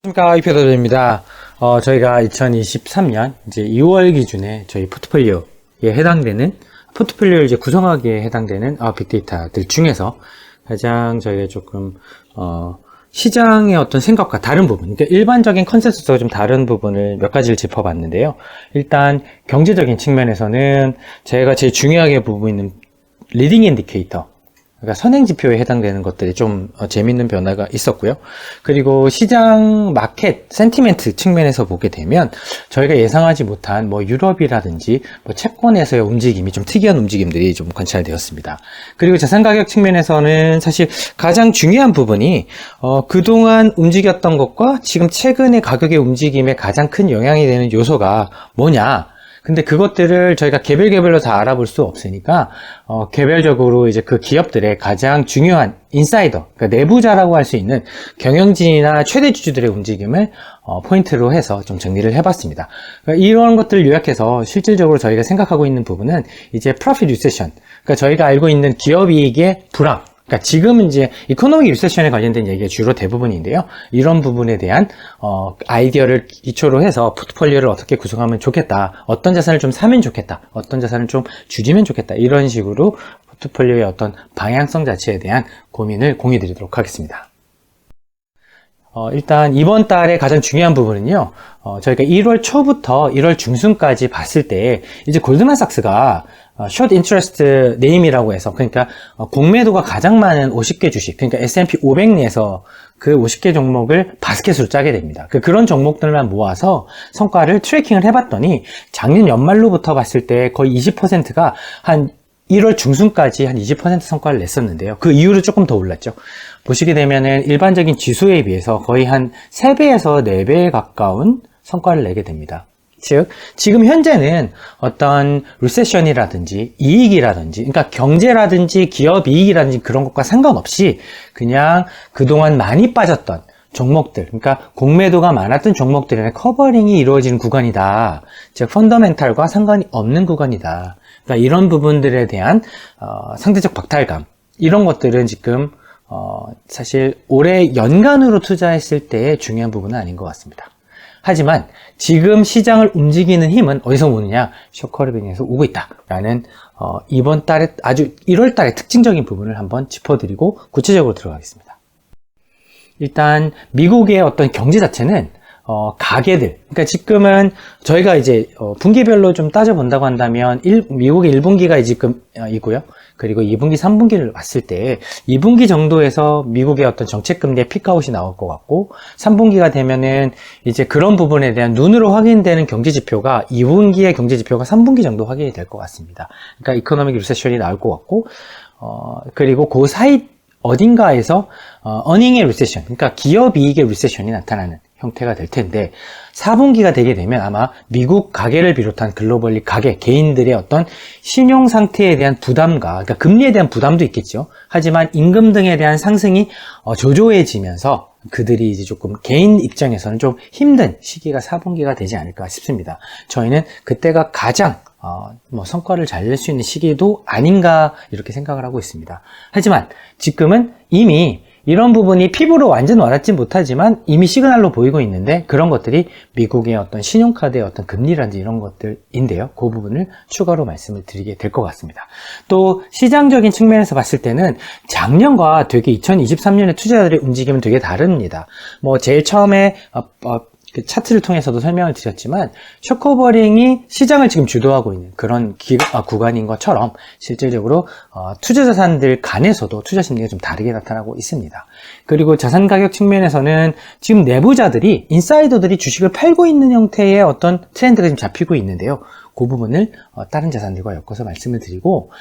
안녕하십니까, 이표더입니다. 저희가 2023년 이제 2월 기준에 저희 포트폴리오에 해당되는 포트폴리오를 이제 구성하기에 해당되는 빅데이터들 중에서 가장 저희가 조금 시장의 어떤 생각과 다른 부분, 그러니까 일반적인 컨센서스와 좀 다른 부분을 몇 가지를 짚어봤는데요. 일단 경제적인 측면에서는 제가 제일 중요하게 보고 있는 리딩 인디케이터, 그러니까 선행 지표에 해당되는 것들이 좀 재밌는 변화가 있었고요. 그리고 시장 마켓 센티멘트 측면에서 보게 되면 저희가 예상하지 못한 뭐 유럽이라든지 뭐 채권에서의 움직임이 좀 특이한 움직임들이 좀 관찰되었습니다. 그리고 자산 가격 측면에서는 사실 가장 중요한 부분이 그동안 움직였던 것과 지금 최근의 가격의 움직임에 가장 큰 영향이 되는 요소가 뭐냐. 근데 그것들을 저희가 개별개별로 다 알아볼 수 없으니까 개별적으로 이제 그 기업들의 가장 중요한 인사이더, 그러니까 내부자라고 할 수 있는 경영진이나 최대 주주들의 움직임을 포인트로 해서 좀 정리를 해봤습니다. 그러니까 이런 것들을 요약해서 실질적으로 저희가 생각하고 있는 부분은 이제 프로핏 리세션, 그러니까 저희가 알고 있는 기업이익의 불황, 그러니까 지금은 이제 이코노믹 리세션에 관련된 얘기가 주로 대부분인데요. 이런 부분에 대한 아이디어를 기초로 해서 포트폴리오를 어떻게 구성하면 좋겠다, 어떤 자산을 좀 사면 좋겠다, 어떤 자산을 좀 줄이면 좋겠다, 이런 식으로 포트폴리오의 어떤 방향성 자체에 대한 고민을 공유 드리도록 하겠습니다. 일단 이번 달에 가장 중요한 부분은요, 저희가 1월 초부터 1월 중순까지 봤을 때 이제 골드만삭스가 숏 인트레스트 네임이라고 해서, 그러니까 공매도가 가장 많은 50개 주식, 그러니까 S&P 500 내에서 그 50개 종목을 바스켓으로 짜게 됩니다. 그런 종목들만 모아서 성과를 트래킹을 해봤더니 작년 연말로부터 봤을 때 거의 20%가 한 1월 중순까지 한 20% 성과를 냈었는데요. 그 이후로 조금 더 올랐죠. 보시게 되면은 일반적인 지수에 비해서 거의 한 3배에서 4배에 가까운 성과를 내게 됩니다. 즉, 지금 현재는 어떤 리세션이라든지 이익이라든지, 그러니까 경제라든지 기업 이익이라든지 그런 것과 상관없이 그냥 그동안 많이 빠졌던 종목들, 그러니까 공매도가 많았던 종목들의 커버링이 이루어지는 구간이다. 즉, 펀더멘탈과 상관이 없는 구간이다. 그러니까 이런 부분들에 대한 상대적 박탈감, 이런 것들은 지금 사실 올해 연간으로 투자했을 때의 중요한 부분은 아닌 것 같습니다. 하지만 지금 시장을 움직이는 힘은 어디서 오느냐? 숏커빙에서 오고 있다라는 이번 달에 아주 1월 달의 특징적인 부분을 한번 짚어드리고 구체적으로 들어가겠습니다. 일단 미국의 어떤 경제 자체는 가계들, 그러니까 지금은 저희가 이제 분기별로 좀 따져본다고 한다면 미국의 1분기가 지금 이고요. 그리고 2분기, 3분기를 봤을 때 2분기 정도에서 미국의 어떤 정책금리의 피크아웃이 나올 것 같고, 3분기가 되면은 이제 그런 부분에 대한 눈으로 확인되는 경제지표가 2분기의 경제지표가 3분기 정도 확인이 될 것 같습니다. 그러니까 이코노믹 리세션이 나올 것 같고, 그리고 그 사이 어딘가에서 어닝의 리세션, 그러니까 기업 이익의 리세션이 나타나는 형태가 될 텐데, 4분기가 되게 되면 아마 미국 가계를 비롯한 글로벌리 가계, 개인들의 어떤 신용 상태에 대한 부담과, 그러니까 금리에 대한 부담도 있겠죠. 하지만 임금 등에 대한 상승이 조조해지면서 그들이 이제 조금 개인 입장에서는 좀 힘든 시기가 4분기가 되지 않을까 싶습니다. 저희는 그때가 가장 성과를 잘 낼 수 있는 시기도 아닌가 이렇게 생각을 하고 있습니다. 하지만 지금은 이미 이런 부분이 피부로 완전 와닿지 못하지만 이미 시그널로 보이고 있는데, 그런 것들이 미국의 어떤 신용카드의 어떤 금리라든지 이런 것들인데요. 그 부분을 추가로 말씀을 드리게 될 것 같습니다. 또 시장적인 측면에서 봤을 때는 작년과 되게 2023년의 투자자들의 움직임은 되게 다릅니다. 제일 처음에 그 차트를 통해서도 설명을 드렸지만 숏커버링이 시장을 지금 주도하고 있는 그런 구간인 것처럼 실질적으로 투자 자산들 간에서도 투자 심리가 좀 다르게 나타나고 있습니다. 그리고 자산 가격 측면에서는 지금 내부자들이, 인사이더들이 주식을 팔고 있는 형태의 어떤 트렌드가 지금 잡히고 있는데요. 그 부분을 다른 자산들과 엮어서 말씀을 드리고,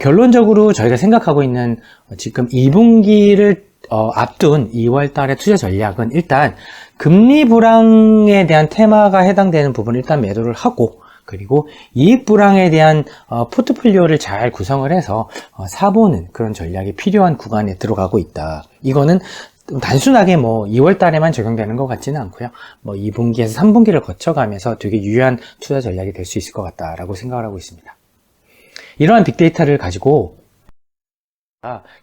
결론적으로 저희가 생각하고 있는 지금 2분기를 앞둔 2월 달의 투자 전략은 일단 금리 불황에 대한 테마가 해당되는 부분을 일단 매도를 하고, 그리고 이익 불황에 대한 포트폴리오를 잘 구성을 해서 사보는 그런 전략이 필요한 구간에 들어가고 있다. 이거는 단순하게 2월 달에만 적용되는 것 같지는 않고요. 2분기에서 3분기를 거쳐가면서 되게 유효한 투자 전략이 될 수 있을 것 같다라고 생각을 하고 있습니다. 이러한 빅데이터를 가지고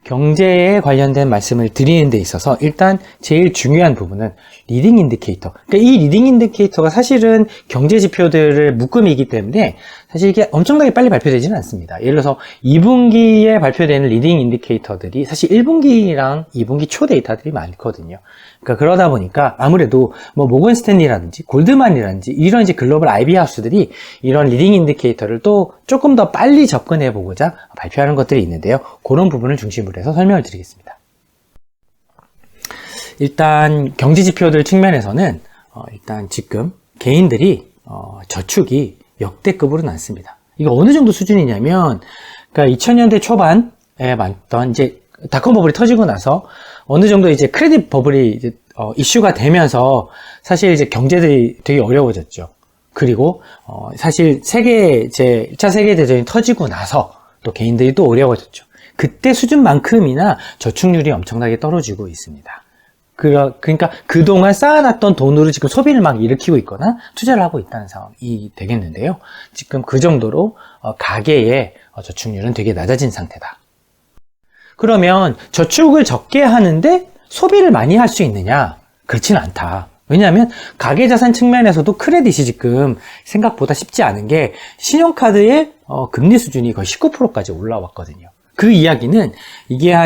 경제에 관련된 말씀을 드리는 데 있어서 일단 제일 중요한 부분은 리딩 인디케이터. 그러니까 이 리딩 인디케이터가 사실은 경제 지표들의 묶음이기 때문에 사실 이게 엄청나게 빨리 발표되지는 않습니다. 예를 들어서 2분기에 발표되는 리딩 인디케이터들이 사실 1분기랑 2분기 초 데이터들이 많거든요. 그러니까 그러다 보니까 아무래도 뭐 모건 스탠리라든지 골드만이라든지 이런 이제 글로벌 IB 하우스들이 이런 리딩 인디케이터를 또 조금 더 빨리 접근해 보고자 발표하는 것들이 있는데요. 그런 부분을 중심으로 해서 설명을 드리겠습니다. 일단 경제 지표들 측면에서는 일단 지금 개인들이 저축이 역대급으로 많습니다. 이거 어느 정도 수준이냐면, 그러니까 2000년대 초반에 많던 이제 닷컴 버블이 터지고 나서 어느 정도 이제 크레딧 버블이 이제 이슈가 되면서 사실 이제 경제들이 되게 어려워졌죠. 그리고 사실 이제 1차 세계대전이 터지고 나서 또 개인들이 또 어려워졌죠. 그때 수준만큼이나 저축률이 엄청나게 떨어지고 있습니다. 그러니까 그동안 쌓아놨던 돈으로 지금 소비를 막 일으키고 있거나 투자를 하고 있다는 상황이 되겠는데요. 지금 그 정도로 가계의 저축률은 되게 낮아진 상태다. 그러면 저축을 적게 하는데 소비를 많이 할 수 있느냐? 그렇지는 않다. 왜냐하면 가계자산 측면에서도 크레딧이 지금 생각보다 쉽지 않은 게 신용카드의 금리 수준이 거의 19%까지 올라왔거든요. 그 이야기는 이게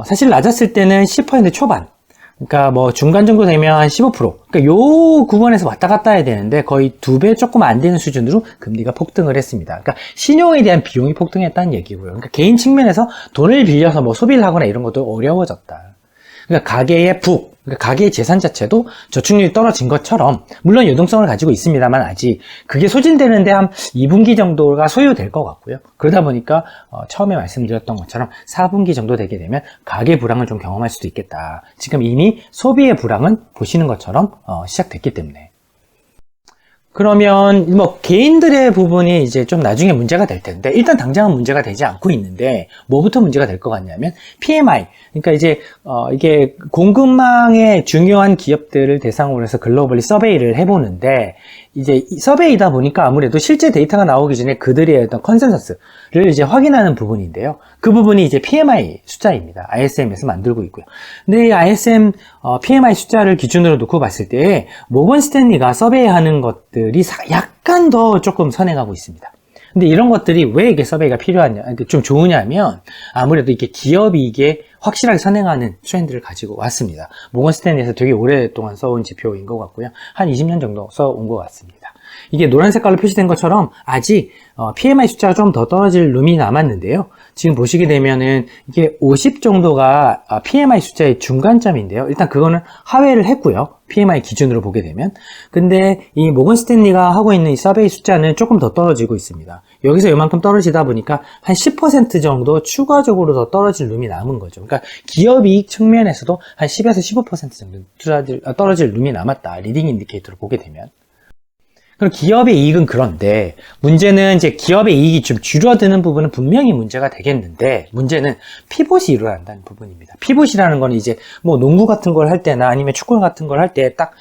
사실 낮았을 때는 10% 초반, 그러니까 뭐 중간 정도 되면 한 15%. 그러니까 요 구간에서 왔다 갔다 해야 되는데 거의 2배 조금 안 되는 수준으로 금리가 폭등을 했습니다. 그러니까 신용에 대한 비용이 폭등했다는 얘기고요. 그러니까 개인 측면에서 돈을 빌려서 뭐 소비를 하거나 이런 것도 어려워졌다. 그러니까 가계의 그러니까 가계의 재산 자체도 저축률이 떨어진 것처럼 물론 유동성을 가지고 있습니다만 아직 그게 소진되는데 한 2분기 정도가 소요될 것 같고요. 그러다 보니까 처음에 말씀드렸던 것처럼 4분기 정도 되게 되면 가계 불황을 좀 경험할 수도 있겠다. 지금 이미 소비의 불황은 보시는 것처럼 시작됐기 때문에. 그러면 뭐 개인들의 부분이 이제 좀 나중에 문제가 될 텐데 일단 당장은 문제가 되지 않고 있는데 뭐부터 문제가 될 것 같냐면 PMI, 그러니까 이제 이게 공급망의 중요한 기업들을 대상으로 해서 글로벌리 서베이를 해보는데 이제 서베이다 보니까 아무래도 실제 데이터가 나오기 전에 그들의 어떤 컨센서스를 이제 확인하는 부분인데요. 그 부분이 이제 PMI 숫자입니다. ISM에서 만들고 있고요. 근데 이 ISM PMI 숫자를 기준으로 놓고 봤을 때 모건 스탠리가 서베이하는 것들이 약간 더 조금 선행하고 있습니다. 근데 이런 것들이 왜 이게 서베이가 필요하냐, 좀 좋으냐면 아무래도 이게 기업이 이게 확실하게 선행하는 트렌드를 가지고 왔습니다. 모건 스탠리에서 되게 오랫동안 써온 지표인 것 같고요. 한 20년 정도 써온 것 같습니다. 이게 노란 색깔로 표시된 것처럼 아직 PMI 숫자가 좀 더 떨어질 룸이 남았는데요. 지금 보시게 되면은 이게 50 정도가 PMI 숫자의 중간점인데요. 일단 그거는 하회를 했고요. PMI 기준으로 보게 되면. 근데 이 모건 스탠리가 하고 있는 이 서베이 숫자는 조금 더 떨어지고 있습니다. 여기서 이만큼 떨어지다 보니까 한 10% 정도 추가적으로 더 떨어질 룸이 남은 거죠. 그러니까 기업 이익 측면에서도 한 10에서 15% 정도 떨어질 룸이 남았다. 리딩 인디케이터를 보게 되면. 그럼 기업의 이익은 그런데 문제는 이제 기업의 이익이 좀 줄어드는 부분은 분명히 문제가 되겠는데 문제는 피봇이 일어난다는 부분입니다. 피봇이라는 건 이제 뭐 농구 같은 걸 할 때나 아니면 축구 같은 걸 할 때 딱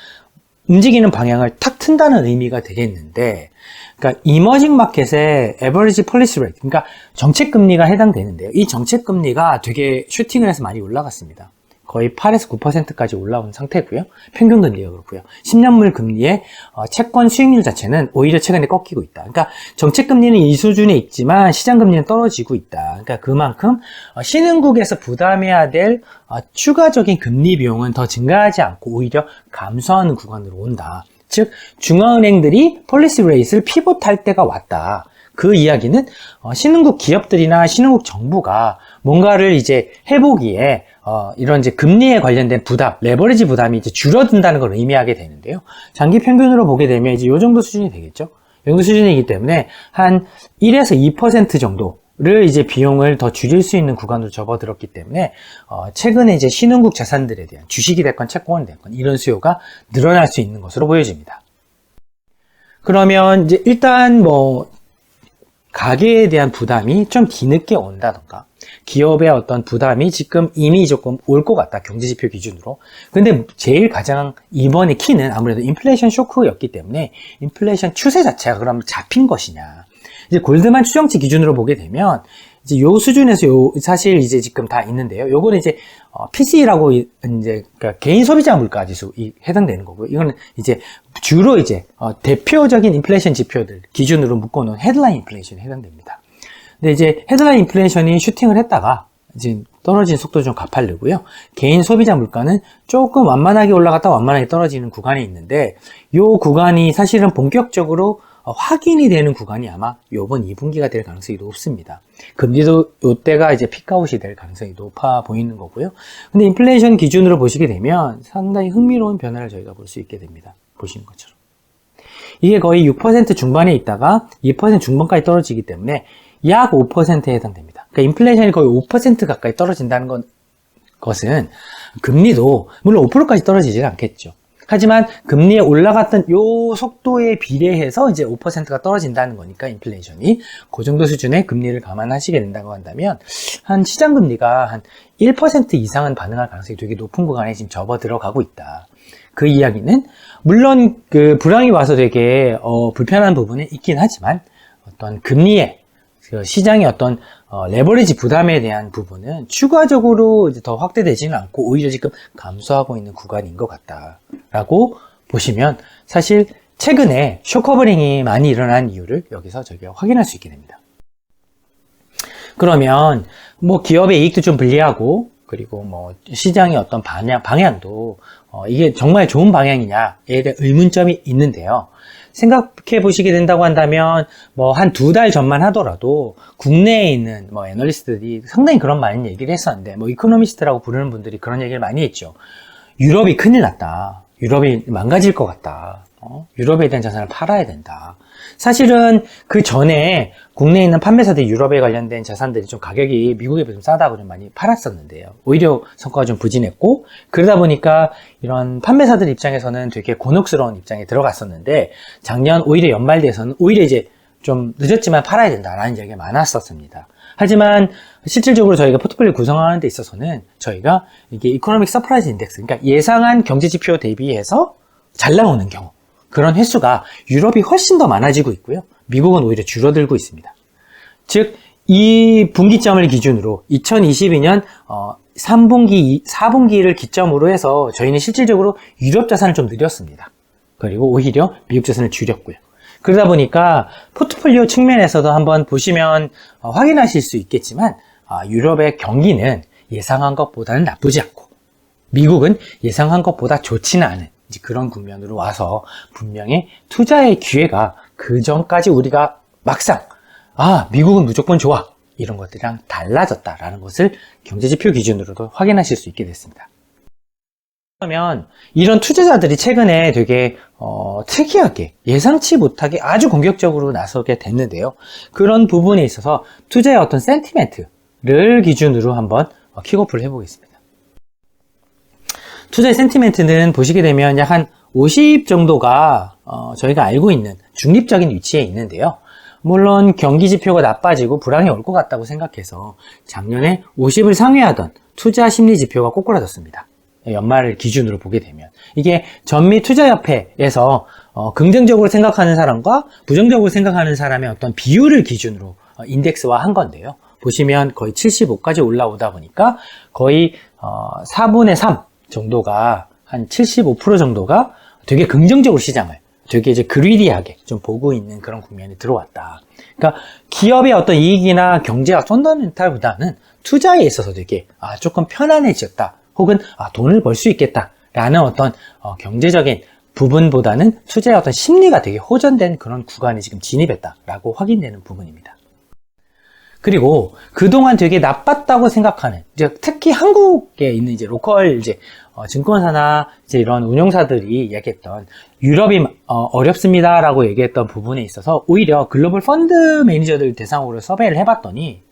움직이는 방향을 탁 튼다는 의미가 되겠는데, 그러니까 이머징 마켓의 에버리지 폴리시 레이트, 그러니까 정책 금리가 해당되는데요. 이 정책 금리가 되게 슈팅을 해서 많이 올라갔습니다. 거의 8에서 9%까지 올라온 상태고요. 평균 금리가 그렇고요. 10년물 금리의 채권 수익률 자체는 오히려 최근에 꺾이고 있다. 그러니까 정책 금리는 이 수준에 있지만 시장 금리는 떨어지고 있다. 그러니까 그만큼 신흥국에서 부담해야 될 추가적인 금리 비용은 더 증가하지 않고 오히려 감소하는 구간으로 온다. 즉 중앙은행들이 폴리시 레이트를 피봇할 때가 왔다. 그 이야기는 신흥국 기업들이나 신흥국 정부가 뭔가를 이제 해보기에 이런 이제 금리에 관련된 부담, 레버리지 부담이 이제 줄어든다는 걸 의미하게 되는데요. 장기 평균으로 보게 되면 이제 이 정도 수준이 되겠죠. 이 정도 수준이기 때문에 한 1에서 2% 정도를 이제 비용을 더 줄일 수 있는 구간으로 접어들었기 때문에 최근에 이제 신흥국 자산들에 대한 주식이 됐건 채권이 됐건 이런 수요가 늘어날 수 있는 것으로 보여집니다. 그러면 이제 일단 뭐 가계에 대한 부담이 좀 뒤늦게 온다던가 기업의 어떤 부담이 지금 이미 조금 올 것 같다, 경제지표 기준으로. 근데 제일 가장 이번의 키는 아무래도 인플레이션 쇼크였기 때문에 인플레이션 추세 자체가 그럼 잡힌 것이냐. 이제 골드만 추정치 기준으로 보게 되면 이제 요 수준에서 사실 이제 지금 다 있는데요. 요거는 이제 PC라고 이제 그러니까 개인 소비자 물가 지수 해당되는 거고요. 이거는 이제 주로 이제 대표적인 인플레이션 지표들 기준으로 묶어놓은 헤드라인 인플레이션에 해당됩니다. 근데 이제 헤드라인 인플레이션이 슈팅을 했다가 이제 떨어진 속도 좀 가파르고요. 개인 소비자 물가는 조금 완만하게 올라갔다 완만하게 떨어지는 구간이 있는데 요 구간이 사실은 본격적으로 확인이 되는 구간이 아마 요번 2분기가 될 가능성이 높습니다. 금리도 요때가 이제 픽아웃이 될 가능성이 높아 보이는 거고요. 근데 인플레이션 기준으로 보시게 되면 상당히 흥미로운 변화를 저희가 볼 수 있게 됩니다. 보시는 것처럼. 이게 거의 6% 중반에 있다가 2% 중반까지 떨어지기 때문에 약 5%에 해당됩니다. 그러니까 인플레이션이 거의 5% 가까이 떨어진다는 것은 금리도 물론 5%까지 떨어지지는 않겠죠. 하지만 금리에 올라갔던 요 속도에 비례해서 이제 5%가 떨어진다는 거니까 인플레이션이 그 정도 수준의 금리를 감안하시게 된다고 한다면 한 시장 금리가 한 1% 이상은 반응할 가능성이 되게 높은 구간에 지금 접어 들어가고 있다. 그 이야기는 물론 그 불황이 와서 되게 불편한 부분은 있긴 하지만 어떤 금리의 그 시장의 어떤 레버리지 부담에 대한 부분은 추가적으로 이제 더 확대되지는 않고 오히려 지금 감소하고 있는 구간인 것 같다라고 보시면 사실 최근에 쇼커버링이 많이 일어난 이유를 여기서 저희가 확인할 수 있게 됩니다. 그러면 뭐 기업의 이익도 좀 불리하고 그리고 뭐 시장의 어떤 방향도 이게 정말 좋은 방향이냐에 대한 의문점이 있는데요. 생각해 보시게 된다고 한다면 뭐 한 2달 전만 하더라도 국내에 있는 뭐 애널리스트들이 상당히 그런 많은 얘기를 했었는데 뭐 이코노미스트라고 부르는 분들이 그런 얘기를 많이 했죠. 유럽이 큰일 났다. 유럽이 망가질 것 같다. 유럽에 대한 자산을 팔아야 된다. 사실은 그 전에 국내에 있는 판매사들이 유럽에 관련된 자산들이 좀 가격이 미국에 비해 좀 싸다고 좀 많이 팔았었는데요. 오히려 성과가 좀 부진했고 그러다 보니까 이런 판매사들 입장에서는 되게 곤혹스러운 입장에 들어갔었는데 작년 오히려 연말 돼서는 오히려 이제 좀 늦었지만 팔아야 된다라는 이야기가 많았었습니다. 하지만 실질적으로 저희가 포트폴리오 구성하는 데 있어서는 저희가 이게 이코노믹 서프라이즈 인덱스, 그러니까 예상한 경제 지표 대비해서 잘 나오는 경우 그런 횟수가 유럽이 훨씬 더 많아지고 있고요. 미국은 오히려 줄어들고 있습니다. 즉, 이 분기점을 기준으로 2022년 3분기, 4분기를 기점으로 해서 저희는 실질적으로 유럽 자산을 좀 늘렸습니다. 그리고 오히려 미국 자산을 줄였고요. 그러다 보니까 포트폴리오 측면에서도 한번 보시면 확인하실 수 있겠지만 유럽의 경기는 예상한 것보다는 나쁘지 않고 미국은 예상한 것보다 좋지는 않은 이제 그런 국면으로 와서 분명히 투자의 기회가 그 전까지 우리가 막상 미국은 무조건 좋아 이런 것들이랑 달라졌다라는 것을 경제지표 기준으로도 확인하실 수 있게 됐습니다. 그러면 이런 투자자들이 최근에 되게 특이하게 예상치 못하게 아주 공격적으로 나서게 됐는데요. 그런 부분에 있어서 투자의 어떤 센티멘트를 기준으로 한번 킥오프를 해보겠습니다. 투자의 센티멘트는 보시게 되면 약 한 50 정도가 저희가 알고 있는 중립적인 위치에 있는데요. 물론 경기 지표가 나빠지고 불황이 올 것 같다고 생각해서 작년에 50을 상회하던 투자 심리 지표가 꼬꾸라졌습니다. 연말을 기준으로 보게 되면 이게 전미투자협회에서 긍정적으로 생각하는 사람과 부정적으로 생각하는 사람의 어떤 비율을 기준으로 인덱스화 한 건데요. 보시면 거의 75까지 올라오다 보니까 거의 4분의 3 정도가 한 75% 정도가 되게 긍정적으로 시장을 되게 이제 그리디하게 좀 보고 있는 그런 국면이 들어왔다. 그러니까 기업의 어떤 이익이나 경제학 펀더멘탈보다는 투자에 있어서 되게 조금 편안해졌다. 혹은 돈을 벌 수 있겠다라는 어떤 경제적인 부분보다는 투자의 어떤 심리가 되게 호전된 그런 구간에 지금 진입했다라고 확인되는 부분입니다. 그리고 그동안 되게 나빴다고 생각하는 이제 특히 한국에 있는 이제 로컬 이제 증권사나 이제 이런 운용사들이 얘기했던 유럽이 어렵습니다라고 얘기했던 부분에 있어서 오히려 글로벌 펀드 매니저들 대상으로 서베이를 해봤더니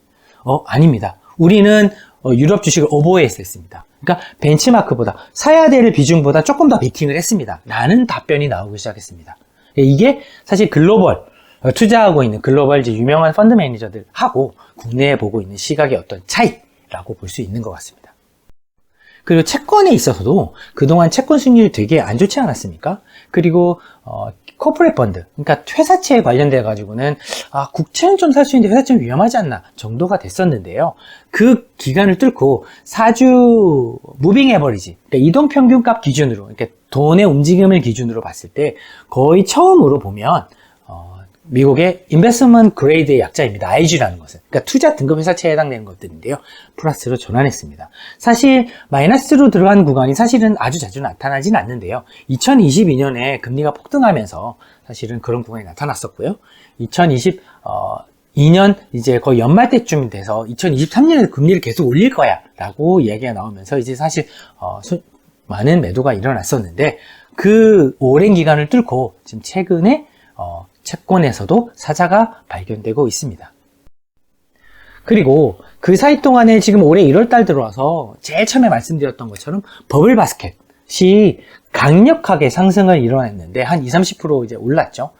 아닙니다. 우리는 유럽 주식을 오버웨이했습니다. 그러니까 벤치마크보다 사야 될 비중보다 조금 더 베팅을 했습니다. 라는 답변이 나오기 시작했습니다. 이게 사실 글로벌 투자하고 있는 글로벌 이제 유명한 펀드 매니저들하고 국내에 보고 있는 시각의 어떤 차이라고 볼 수 있는 것 같습니다. 그리고 채권에 있어서도 그동안 채권 수익률이 되게 안 좋지 않았습니까? 그리고 코퍼레이트 펀드, 그러니까 회사채에 관련돼 가지고는 국채는 좀 살 수 있는데 회사채는 위험하지 않나 정도가 됐었는데요. 그 기간을 뚫고 4주 무빙 에버리지, 그러니까 이동 평균값 기준으로, 그러니까 돈의 움직임을 기준으로 봤을 때 거의 처음으로 보면 미국의 인베스트먼트 그레이드의 약자입니다. IG라는 것은. 그러니까 투자 등급 회사채에 해당되는 것들인데요. 플러스로 전환했습니다. 사실 마이너스로 들어간 구간이 사실은 아주 자주 나타나진 않는데요. 2022년에 금리가 폭등하면서 사실은 그런 구간이 나타났었고요. 2022년 이제 거의 연말 때쯤 돼서 2023년에 금리를 계속 올릴 거야 라고 이야기가 나오면서 이제 사실 많은 매도가 일어났었는데 그 오랜 기간을 뚫고 지금 최근에 채권에서도 사자가 발견되고 있습니다. 그리고 그 사이 동안에 지금 올해 1월달 들어와서 제일 처음에 말씀드렸던 것처럼 버블 바스켓이 강력하게 상승을 이뤄냈는데 한 20-30% 이제 올랐죠.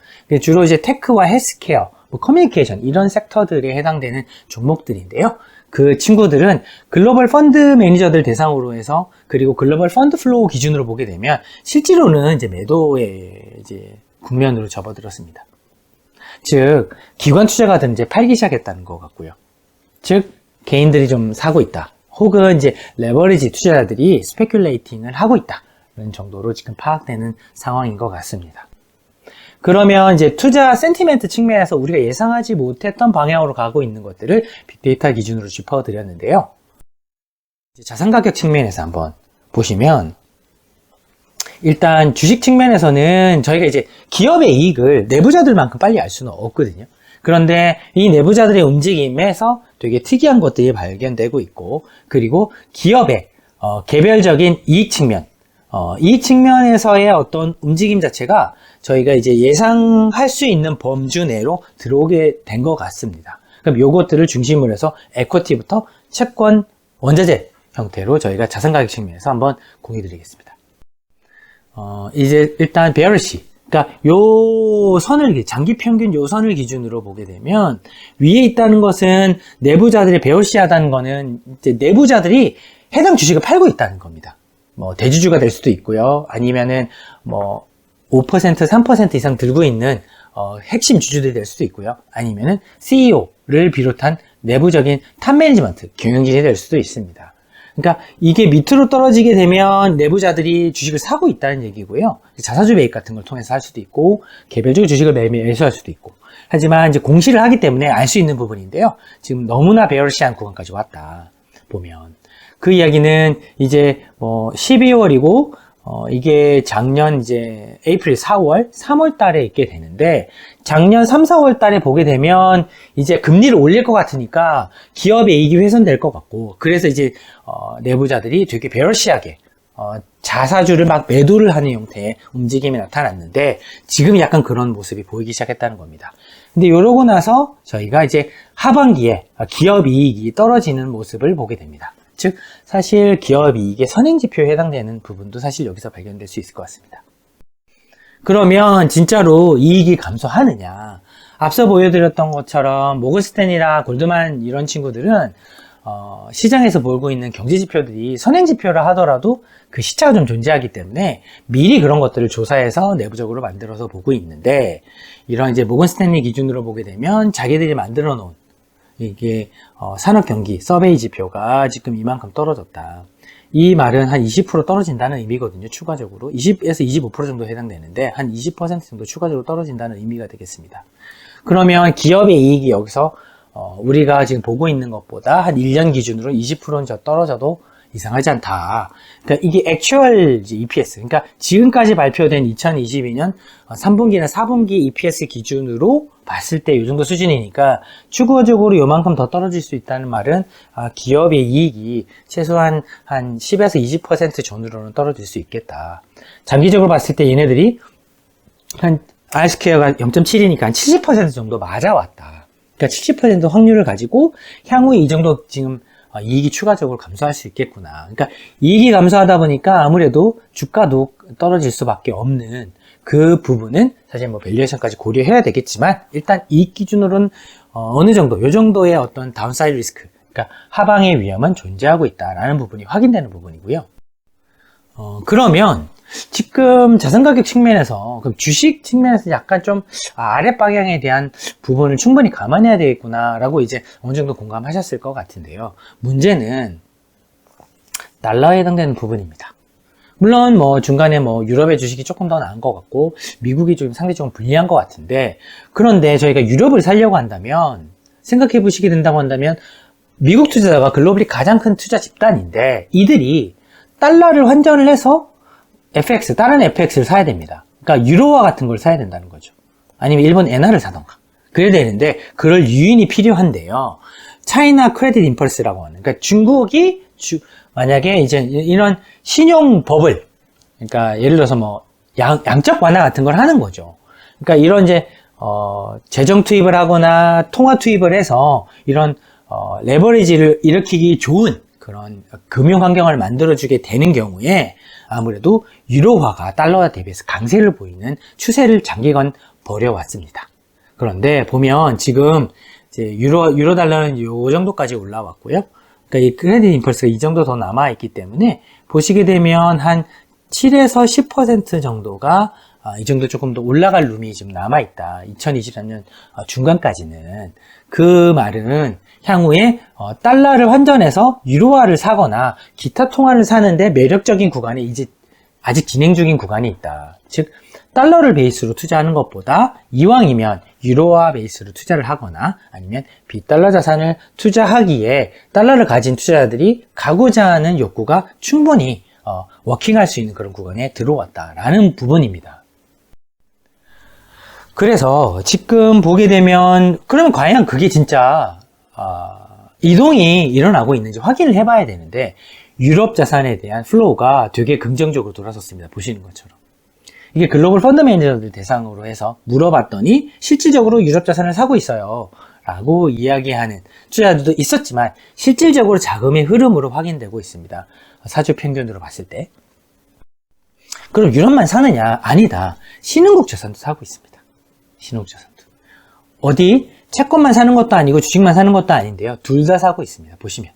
주로 이제 테크와 헬스케어, 커뮤니케이션 이런 섹터들에 해당되는 종목들인데요. 그 친구들은 글로벌 펀드 매니저들 대상으로 해서 그리고 글로벌 펀드 플로우 기준으로 보게 되면 실제로는 이제 매도의 이제 국면으로 접어들었습니다. 즉, 기관 투자가들은 이제 팔기 시작했다는 것 같고요. 즉, 개인들이 좀 사고 있다. 혹은 이제 레버리지 투자자들이 스페큘레이팅을 하고 있다. 이런 정도로 지금 파악되는 상황인 것 같습니다. 그러면 이제 투자 센티멘트 측면에서 우리가 예상하지 못했던 방향으로 가고 있는 것들을 빅데이터 기준으로 짚어드렸는데요. 자산 가격 측면에서 한번 보시면 일단 주식 측면에서는 저희가 이제 기업의 이익을 내부자들만큼 빨리 알 수는 없거든요. 그런데 이 내부자들의 움직임에서 되게 특이한 것들이 발견되고 있고, 그리고 기업의 개별적인 이익 측면, 이익 측면에서의 어떤 움직임 자체가 저희가 이제 예상할 수 있는 범주 내로 들어오게 된 것 같습니다. 그럼 요것들을 중심으로 해서 에쿼티부터 채권, 원자재 형태로 저희가 자산 가격 측면에서 한번 공유 드리겠습니다. 이제 일단 베어리시, 그러니까 요 선을, 장기 평균 요 선을 기준으로 보게 되면 위에 있다는 것은 내부자들이 베어리시하다는 거는 이제 내부자들이 해당 주식을 팔고 있다는 겁니다. 뭐 대주주가 될 수도 있고요. 아니면은 뭐 5%, 3% 이상 들고 있는 핵심 주주들이 될 수도 있고요. 아니면은 CEO를 비롯한 내부적인 탑 매니지먼트, 경영진이 될 수도 있습니다. 그러니까 이게 밑으로 떨어지게 되면 내부자들이 주식을 사고 있다는 얘기고요. 자사주 매입 같은 걸 통해서 할 수도 있고, 개별적으로 주식을 매수할 수도 있고. 하지만 이제 공시를 하기 때문에 알 수 있는 부분인데요. 지금 너무나 베어리시한 구간까지 왔다 보면 그 이야기는 이제 뭐 12월이고 이게 작년 이제 에이프릴 4월, 3월 달에 있게 되는데, 작년 3, 4월 달에 보게 되면 이제 금리를 올릴 것 같으니까 기업의 이익이 훼손될 것 같고, 그래서 이제 내부자들이 되게 베어리시하게 자사주를 막 매도를 하는 형태의 움직임이 나타났는데, 지금 약간 그런 모습이 보이기 시작했다는 겁니다. 근데 이러고 나서 저희가 이제 하반기에 기업 이익이 떨어지는 모습을 보게 됩니다. 즉 사실 기업 이익의 선행지표에 해당되는 부분도 사실 여기서 발견될 수 있을 것 같습니다. 그러면 진짜로 이익이 감소하느냐? 앞서 보여드렸던 것처럼 모건스탠이나 골드만 이런 친구들은 시장에서 몰고 있는 경제지표들이 선행지표라 하더라도 그 시차가 좀 존재하기 때문에 미리 그런 것들을 조사해서 내부적으로 만들어서 보고 있는데, 이런 이제 모건스탠리 기준으로 보게 되면 자기들이 만들어 놓은 이게 산업경기 서베이 지표가 지금 이만큼 떨어졌다. 이 말은 한 20% 떨어진다는 의미거든요. 추가적으로 20에서 25% 정도 해당되는데 한 20% 정도 추가적으로 떨어진다는 의미가 되겠습니다. 그러면 기업의 이익이 여기서 우리가 지금 보고 있는 것보다 한 1년 기준으로 20%는 떨어져도 이상하지 않다. 그러니까 이게 액츄얼 EPS, 그러니까 지금까지 발표된 2022년 3분기나 4분기 EPS 기준으로 봤을 때 이 정도 수준이니까 추가적으로 요만큼 더 떨어질 수 있다는 말은 기업의 이익이 최소한 한 10에서 20% 전후로는 떨어질 수 있겠다. 장기적으로 봤을 때 얘네들이 한 R스퀘어가 0.7이니까 한 70% 정도 맞아왔다. 그러니까 70% 확률을 가지고 향후에 이 정도 지금 이익이 추가적으로 감소할 수 있겠구나. 그러니까 이익이 감소하다 보니까 아무래도 주가도 떨어질 수밖에 없는 그 부분은 사실 뭐 밸류에이션까지 고려해야 되겠지만, 일단 이익 기준으로는 어느 정도, 요 정도의 어떤 다운사이드 리스크, 그러니까 하방의 위험은 존재하고 있다라는 부분이 확인되는 부분이고요. 그러면 지금 자산 가격 측면에서, 그럼 주식 측면에서 약간 좀 아랫 방향에 대한 부분을 충분히 감안해야 되겠구나라고 이제 어느 정도 공감하셨을 것 같은데요. 문제는 달러에 해당되는 부분입니다. 물론 뭐 중간에 뭐 유럽의 주식이 조금 더 나은 것 같고 미국이 좀 상대적으로 불리한 것 같은데, 그런데 저희가 유럽을 살려고 한다면, 생각해 보시게 된다고 한다면 미국 투자자가 글로벌이 가장 큰 투자 집단인데 이들이 달러를 환전을 해서 FX, 다른 FX를 사야 됩니다. 그러니까 유로화 같은 걸 사야 된다는 거죠. 아니면 일본 엔화를 사던가. 그래야 되는데 그럴 유인이 필요한데요. 차이나 크레딧 임펄스라고 하는, 그러니까 중국이 만약에 이제 이런 신용법을, 그러니까 예를 들어서 뭐 양적 완화 같은 걸 하는 거죠. 그러니까 이런 이제 재정 투입을 하거나 통화 투입을 해서 이런 레버리지를 일으키기 좋은 그런 금융 환경을 만들어주게 되는 경우에 아무래도 유로화가 달러와 대비해서 강세를 보이는 추세를 장기간 벌여왔습니다. 그런데 보면 지금 이제 유로 달러는 요 정도까지 올라왔고요. 그러니까 이 크레딧 임펄스가 이 정도 더 남아있기 때문에 보시게 되면 한 7에서 10% 정도가 이 정도 조금 더 올라갈 룸이 좀 남아있다. 2023년 중간까지는. 그 말은 향후에 달러를 환전해서 유로화를 사거나 기타 통화를 사는데 매력적인 구간에 이제 아직 진행 중인 구간이 있다. 즉 달러를 베이스로 투자하는 것보다 이왕이면 유로화 베이스로 투자를 하거나 아니면 비달러 자산을 투자하기에 달러를 가진 투자자들이 가고자 하는 욕구가 충분히 워킹할 수 있는 그런 구간에 들어왔다라는 부분입니다. 그래서 지금 보게 되면 그러면 과연 그게 진짜 이동이 일어나고 있는지 확인을 해봐야 되는데 유럽 자산에 대한 플로우가 되게 긍정적으로 돌아섰습니다. 보시는 것처럼. 이게 글로벌 펀드 매니저들 대상으로 해서 물어봤더니 실질적으로 유럽 자산을 사고 있어요 라고 이야기하는 투자자들도 있었지만 실질적으로 자금의 흐름으로 확인되고 있습니다. 사주 평균으로 봤을 때. 그럼 유럽만 사느냐? 아니다. 신흥국 자산도 사고 있습니다. 신흥국 자산도. 어디? 채권만 사는 것도 아니고 주식만 사는 것도 아닌데요. 둘 다 사고 있습니다. 보시면.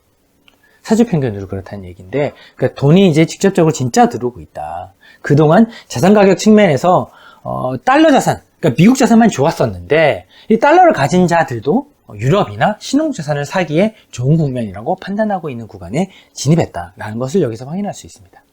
사주 평균으로 그렇다는 얘기인데, 그러니까 돈이 이제 직접적으로 진짜 들어오고 있다. 그동안 자산 가격 측면에서 달러 자산, 그러니까 미국 자산만 좋았었는데 이 달러를 가진 자들도 유럽이나 신흥국 자산을 사기에 좋은 국면이라고 판단하고 있는 구간에 진입했다라는 것을 여기서 확인할 수 있습니다.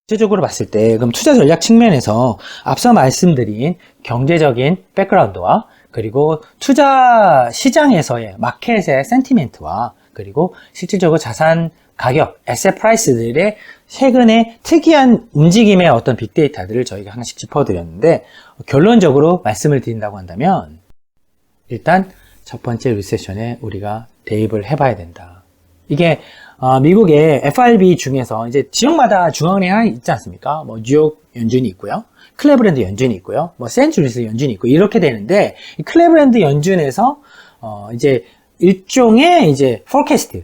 전체적으로 봤을 때 그럼 투자 전략 측면에서 앞서 말씀드린 경제적인 백그라운드와 그리고 투자 시장에서의 마켓의 센티멘트와 그리고 실질적으로 자산 가격, 에셋 프라이스들의 최근에 특이한 움직임의 어떤 빅데이터들을 저희가 하나씩 짚어드렸는데 결론적으로 말씀을 드린다고 한다면 일단 첫 번째 리세션에 우리가 대입을 해봐야 된다. 이게 미국의 FRB 중에서 이제 지역마다 중앙은행 하나 있지 않습니까? 뭐 뉴욕 연준이 있고요, 클레브랜드 연준이 있고요, 뭐 세인트루이스 연준이 있고 이렇게 되는데 이 클레브랜드 연준에서 이제 일종의 이제 포캐스트,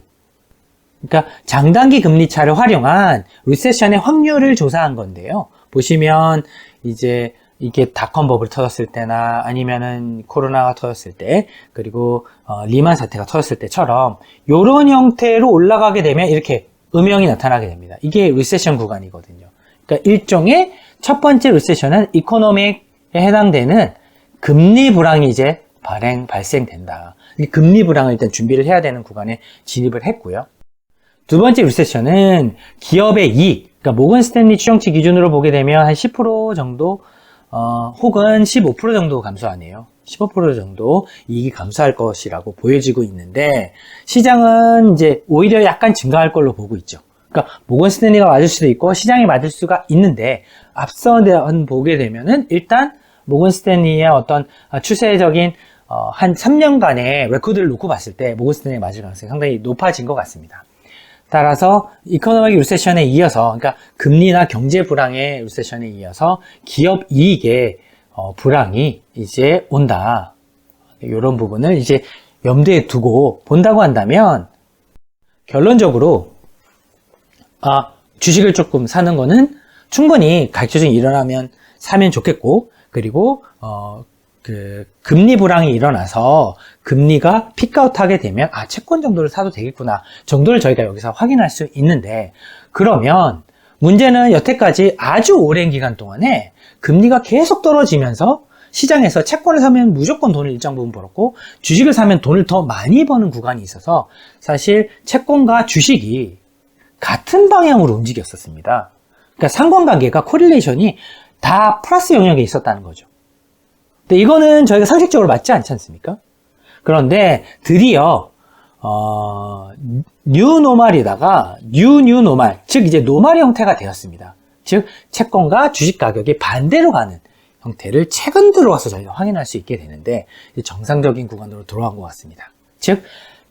그러니까 장단기 금리 차를 활용한 리세션의 확률을 조사한 건데요. 보시면 이제 이게 닷컴 버블 터졌을 때나 아니면은 코로나가 터졌을 때 그리고 리만 사태가 터졌을 때처럼 이런 형태로 올라가게 되면 이렇게 음영이 나타나게 됩니다. 이게 리세션 구간이거든요. 그러니까 일종의 첫 번째 리세션은 이코노믹에 해당되는 금리 불황이 이제 발생된다. 금리 불황을 일단 준비를 해야 되는 구간에 진입을 했고요. 두 번째 리세션은 기업의 이익, 그러니까 모건 스탠리 추정치 기준으로 보게 되면 한 10% 정도 혹은 15% 정도 감소하네요. 15% 정도 이익이 감소할 것이라고 보여지고 있는데 시장은 이제 오히려 약간 증가할 걸로 보고 있죠. 그러니까 모건 스탠리가 맞을 수도 있고 시장이 맞을 수가 있는데 앞서 보게 되면은 일단 모건 스탠리의 어떤 추세적인 한 3년간의 레코드를 놓고 봤을 때 모건 스탠리 맞을 가능성이 상당히 높아진 것 같습니다. 따라서 이코노믹 리세션에 이어서, 그러니까 금리나 경제 불황의 리세션에 이어서 기업 이익의 불황이 이제 온다. 이런 부분을 이제 염두에 두고 본다고 한다면 결론적으로 주식을 조금 사는 거는 충분히 가격조정이 일어나면 사면 좋겠고, 그리고 금리 불황이 일어나서 금리가 픽아웃하게 되면 채권 정도를 사도 되겠구나 정도를 저희가 여기서 확인할 수 있는데, 그러면 문제는 여태까지 아주 오랜 기간 동안에 금리가 계속 떨어지면서 시장에서 채권을 사면 무조건 돈을 일정 부분 벌었고 주식을 사면 돈을 더 많이 버는 구간이 있어서 사실 채권과 주식이 같은 방향으로 움직였었습니다. 그러니까 상관관계가 코릴레이션이 다 플러스 영역에 있었다는 거죠. 근데 이거는 저희가 상식적으로 맞지 않지 않습니까? 그런데 드디어 뉴노멀이다가 뉴노멀, 즉 이제 노멀 형태가 되었습니다. 즉 채권과 주식 가격이 반대로 가는 형태를 최근 들어와서 저희가 확인할 수 있게 되는데, 정상적인 구간으로 돌아간 것 같습니다. 즉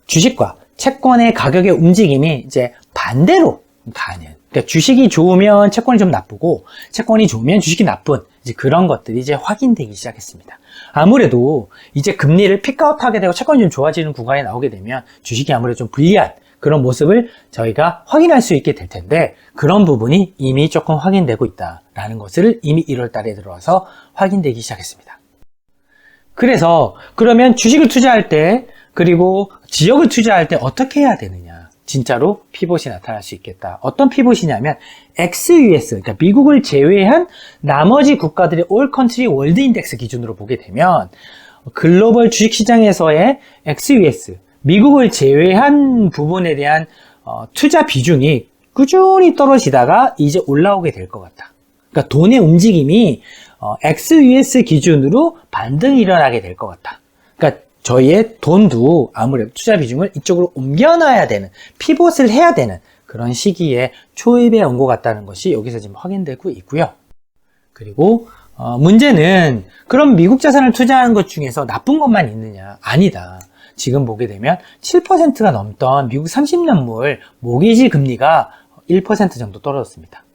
주식과 채권의 가격의 움직임이 이제 반대로 가는, 그러니까 주식이 좋으면 채권이 좀 나쁘고 채권이 좋으면 주식이 나쁜, 이제 그런 것들이 이제 확인되기 시작했습니다. 아무래도 이제 금리를 픽아웃하게 되고 채권이 좀 좋아지는 구간에 나오게 되면 주식이 아무래도 좀 불리한 그런 모습을 저희가 확인할 수 있게 될 텐데, 그런 부분이 이미 조금 확인되고 있다라는 것을 이미 1월 달에 들어와서 확인되기 시작했습니다. 그래서 그러면 주식을 투자할 때, 그리고 지역을 투자할 때 어떻게 해야 되느냐, 진짜로 피봇이 나타날 수 있겠다. 어떤 피봇이냐면 XUS, 그러니까 미국을 제외한 나머지 국가들의 All Country World Index 기준으로 보게 되면 글로벌 주식시장에서의 XUS, 미국을 제외한 부분에 대한 투자 비중이 꾸준히 떨어지다가 이제 올라오게 될 것 같다. 그러니까 돈의 움직임이 XUS 기준으로 반등이 일어나게 될 것 같다. 그러니까 저희의 돈도 아무래도 투자 비중을 이쪽으로 옮겨놔야 되는, 피봇을 해야 되는 그런 시기에 초입에 온 것 같다는 것이 여기서 지금 확인되고 있고요. 그리고 문제는 그럼 미국 자산을 투자하는 것 중에서 나쁜 것만 있느냐? 아니다. 지금 보게 되면 7%가 넘던 미국 30년물 모기지 금리가 1% 정도 떨어졌습니다.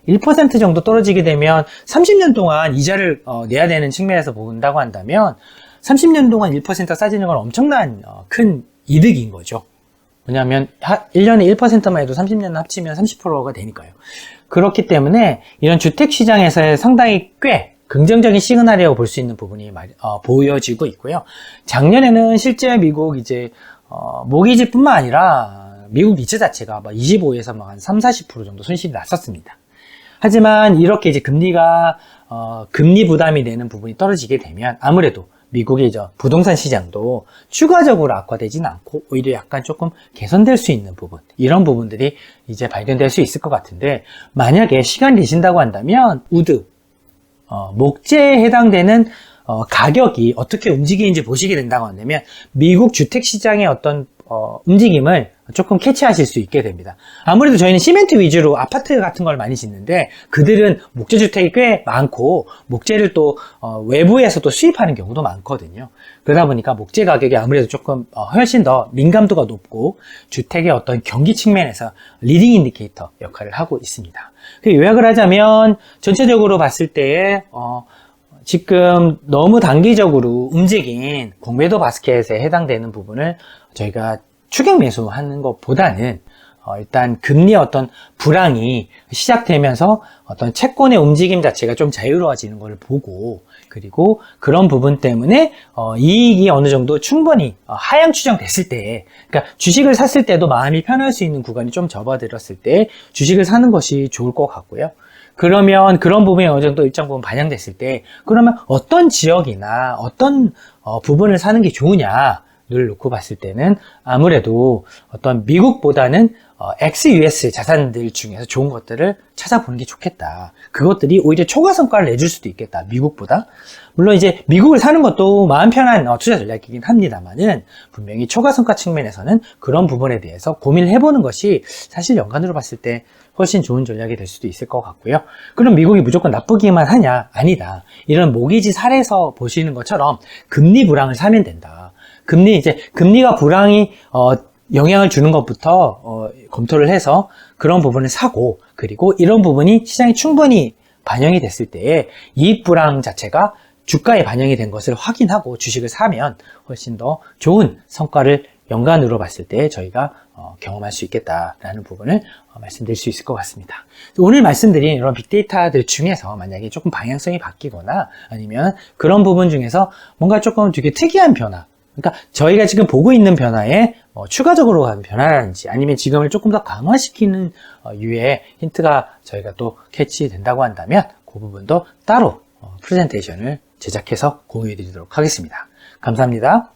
1% 정도 떨어지게 되면 30년 동안 이자를 내야 되는 측면에서 본다고 한다면 30년 동안 1% 싸지는 건 엄청난 큰 이득인 거죠. 왜냐하면 1년에 1%만 해도 30년 합치면 30%가 되니까요. 그렇기 때문에 이런 주택시장에서의 상당히 꽤 긍정적인 시그널이라고 볼 수 있는 부분이 보여지고 있고요. 작년에는 실제 미국 이제 모기지뿐만 아니라 미국 리츠 자체가 25에서 한 30-40% 정도 손실이 났었습니다. 하지만 이렇게 이제 금리가 금리 부담이 되는 부분이 떨어지게 되면 아무래도 미국의 부동산 시장도 추가적으로 악화되진 않고 오히려 약간 조금 개선될 수 있는 부분, 이런 부분들이 이제 발견될 수 있을 것 같은데, 만약에 시간이 되신다고 한다면 우드 목재에 해당되는 가격이 어떻게 움직이는지 보시게 된다고 한다면 미국 주택시장의 어떤 움직임을 조금 캐치하실 수 있게 됩니다. 아무래도 저희는 시멘트 위주로 아파트 같은 걸 많이 짓는데 그들은 목재주택이 꽤 많고 목재를 또 외부에서 또 수입하는 경우도 많거든요. 그러다 보니까 목재 가격이 아무래도 조금 훨씬 더 민감도가 높고 주택의 어떤 경기 측면에서 리딩 인디케이터 역할을 하고 있습니다. 요약을 하자면 전체적으로 봤을 때에 지금 너무 단기적으로 움직인 공매도 바스켓에 해당되는 부분을 저희가 추격 매수하는 것보다는 일단 금리의 어떤 불황이 시작되면서 어떤 채권의 움직임 자체가 좀 자유로워지는 것을 보고, 그리고 그런 부분 때문에 이익이 어느 정도 충분히 하향 추정됐을 때, 그러니까 주식을 샀을 때도 마음이 편할 수 있는 구간이 좀 접어들었을 때 주식을 사는 것이 좋을 것 같고요. 그러면 그런 부분이 어느 정도 일정 부분 반영됐을 때 그러면 어떤 지역이나 어떤 부분을 사는 게 좋으냐 를 놓고 봤을 때는 아무래도 어떤 미국보다는 XUS 자산들 중에서 좋은 것들을 찾아보는 게 좋겠다. 그것들이 오히려 초과 성과를 내줄 수도 있겠다. 미국보다. 물론 이제 미국을 사는 것도 마음 편한 투자 전략이긴 합니다만은 분명히 초과 성과 측면에서는 그런 부분에 대해서 고민을 해보는 것이 사실 연간으로 봤을 때 훨씬 좋은 전략이 될 수도 있을 것 같고요. 그럼 미국이 무조건 나쁘기만 하냐? 아니다. 이런 모기지 사례에서 보시는 것처럼 금리 불황을 사면 된다. 금리가 불황이 영향을 주는 것부터 검토를 해서 그런 부분을 사고, 그리고 이런 부분이 시장에 충분히 반영이 됐을 때에 이익 불황 자체가 주가에 반영이 된 것을 확인하고 주식을 사면 훨씬 더 좋은 성과를 연간으로 봤을 때 저희가 경험할 수 있겠다라는 부분을 말씀드릴 수 있을 것 같습니다. 오늘 말씀드린 이런 빅데이터들 중에서 만약에 조금 방향성이 바뀌거나 아니면 그런 부분 중에서 뭔가 조금 되게 특이한 변화, 그러니까 저희가 지금 보고 있는 변화에 추가적으로 한 변화라든지 아니면 지금을 조금 더 강화시키는 유의 힌트가 저희가 또 캐치된다고 한다면 그 부분도 따로 프레젠테이션을 제작해서 공유해 드리도록 하겠습니다. 감사합니다.